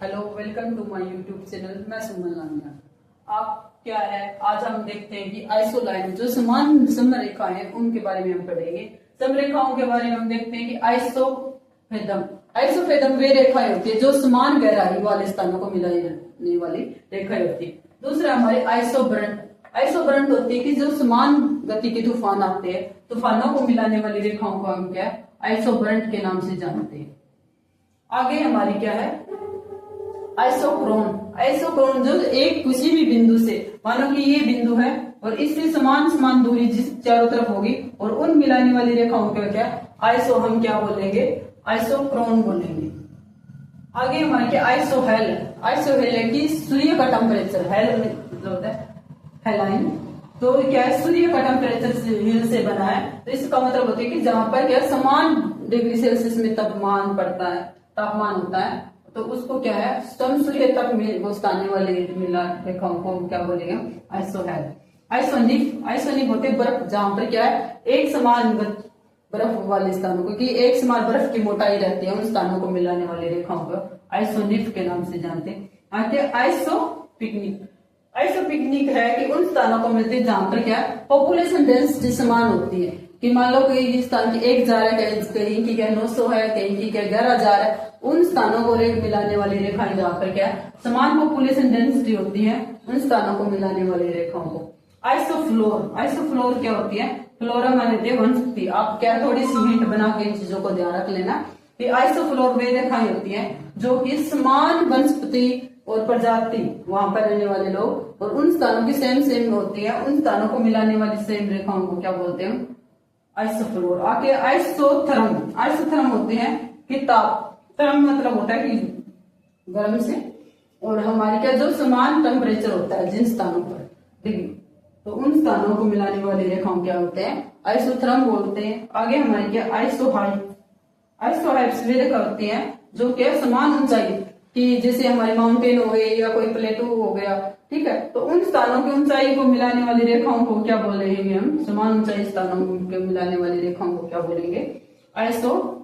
Hello, welcome to my YouTube channel. मैं सुमन लानिया। आप क्या है, आज हम देखते हैं कि आइसोलाइन जो समान समरेखाएं हैं उनके बारे में हम पढ़ेंगे। समरेखाओं के बारे में हम देखते हैं कि आइसोफेदम आइसोफेदम वे रेखाएं होती है जो समान गहराई वाले स्थानों को मिलाने वाली रेखाएं होती है। दूसरा हमारे आइसोबरंट होती है कि जो समान गति के तूफान आते हैं, तूफानों को मिलाने वाली रेखाओं को हम क्या है आइसोबरंट के नाम से जानते हैं। आगे हमारी क्या है आइसोक्रोन जो एक किसी भी बिंदु से, मानो कि ये बिंदु है और इससे समान दूरी जिस चारों तरफ होगी और उन मिलाने वाली रेखाओं को क्या हम क्या बोलेंगे आइसोक्रोन बोलेंगे। आगे हमारे क्या आइसोहेल है कि सूर्य का टेम्परेचर, हेल मतलब होता है हेलाइन, तो क्या है सूर्य का टेम्परेचर हिल से बना है। तो इसका मतलब होता है कि जहां पर क्या समान डिग्री सेल्सियस में तापमान होता है, तो उसको क्या है सम सूर्य तक पहुंचाने वाले मिला रेखाओं को क्या बोलेंगे आइसोहेल। आइसोनिक होते बर्फ, जहां पर क्या है एक समान बर्फ वाले स्थानों को, कि एक समान बर्फ की मोटाई रहती है, उन स्थानों को मिलाने वाली रेखाओं को आइसोनिफ के नाम से जानते हैं। आगे आइसोपिकनिक है कि उन स्थानों को मिलते हैं जहां पर क्या है पॉपुलेशन डेंसिटी समान होती है, कि मान लो कहीं स्थान की 1,000 है, कहीं की क्या 900 है, कहीं की क्या 11,000 है। उन स्थानों को मिलाने वाली रेखाएं जहां पर क्या है समान पॉपुलेशन डेंसिटी होती है, उन स्थानों को मिलाने वाली रेखाओं को आइसोफ्लोर क्या होती है, फ्लोरा माने वनस्पति। आप क्या थोड़ी सी हिंट बना के इन चीजों को ध्यान रख लेना कि आइसोफ्लोर वे रेखाएं होती है जो कि समान वनस्पति और प्रजाति वहां पर रहने वाले लोग और उन स्थानों की सेम होती है, उन स्थानों को मिलाने वाली सेम रेखाओं को क्या बोलते हैं आइसोफ्लोर। आगे आइसोथर्म होते हैं कि थर्म मतलब होता है कि गर्म से, और हमारे क्या जो समान टेम्परेचर होता है जिन स्थानों पर डिग्री, तो उन स्थानों को मिलाने वाली रेखाओं क्या होते हैं आइसोथर्म बोलते हैं। आगे हमारी क्या आइसोहाइट्स वे रेखा होती है जो क्या समान ऊंचाई कि जैसे हमारे माउंटेन हो गए या कोई प्लेटू हो गया, ठीक है, तो उन स्थानों की ऊंचाई को मिलाने वाली रेखाओं को क्या बोलेंगे हम, समान ऊंचाई स्थानों को मिलाने वाली रेखाओं को क्या बोलेंगे आइसोहाइट।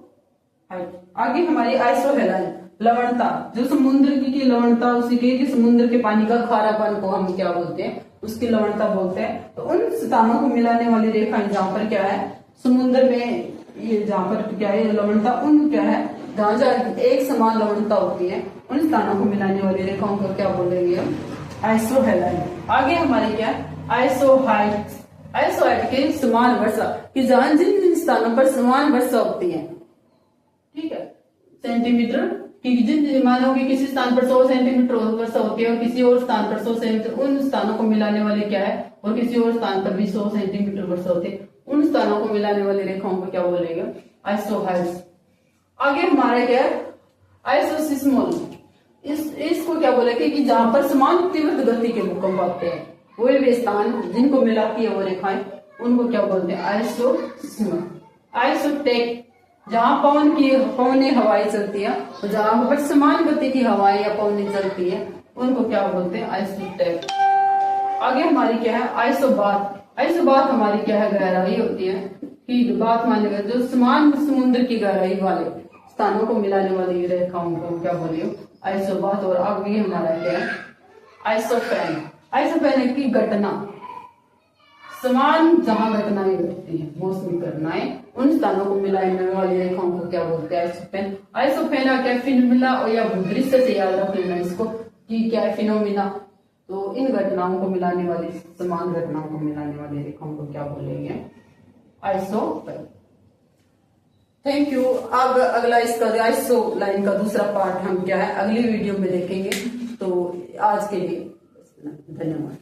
आगे हमारी आइसोहेलाइन लवणता, जो समुद्र की लवणता उसी के समुद्र के पानी का खारापन को हम क्या बोलते हैं उसकी लवणता बोलते हैं। तो उन स्थानों को मिलाने वाली रेखाएं जहां पर क्या है समुद्र में ये जहां पर क्या है लवणता, उन क्या है जहां एक समान लवणता होती है, उन स्थानों को मिलाने वाली रेखाओं को क्या बोलेंगे हम आइसोहेलाइन। आगे हमारी क्या आइसोहाइट के समान वर्षा, कि जहां जिन स्थानों पर समान वर्षा होती है, ठीक है, सेंटीमीटर, कि जिन मानो कि किसी स्थान पर 100 सेंटीमीटर वर्षा होती है और किसी और स्थान पर 100 सेंटीमीटर, उन स्थानों को मिलाने वाले क्या है, और किसी और स्थान पर भी 100 सेंटीमीटर वर्षा होती है, उन स्थानों को मिलाने वाली रेखाओं को क्या बोलेंगे आइसोहाइट्स। आगे हमारे क्या आइसोसिस्मोल, इसको क्या बोलेंगे कि जहां पर समान तीव्र गति के भूकंप आते हैं, वे स्थान जिनको मिलाती है वो रेखाएं, उनको क्या बोलते हैं आइसोसिस्मोल। आइसोटेक, जहां पवनी हवाएं चलती है, तो जहां पर समान गति की हवाएं या पवनी चलती है, उनको क्या बोलते हैं आइसोटेक। आगे हमारी क्या है आइसोबाथ हमारी क्या है गहराई होती है, कि बात मानेगा जो समान समुद्र की गहराई वाले स्थानों को मिलाने वाली रेखाओं को क्या बोलिए आइसोबाथ। और आगे हमारा क्या है आइसोफेन की घटना, समान जहां घटनाएं घटती है मौसमी घटनाएं, उन स्थानों को मिलाने वाली रेखाओं को क्या बोलते हैं आइसोफेना क्या फिनोमिना या भूदृश्य से याद रख लेना इसको कि क्या है फिनोमिना। तो इन घटनाओं को मिलाने वाली समान घटनाओं को मिलाने वाली रेखाओं को क्या बोलेंगे आइसोफेन। Thank you. अब अगला इसका आइसो लाइन का दूसरा पार्ट हम क्या है अगली वीडियो में देखेंगे। तो आज के लिए धन्यवाद।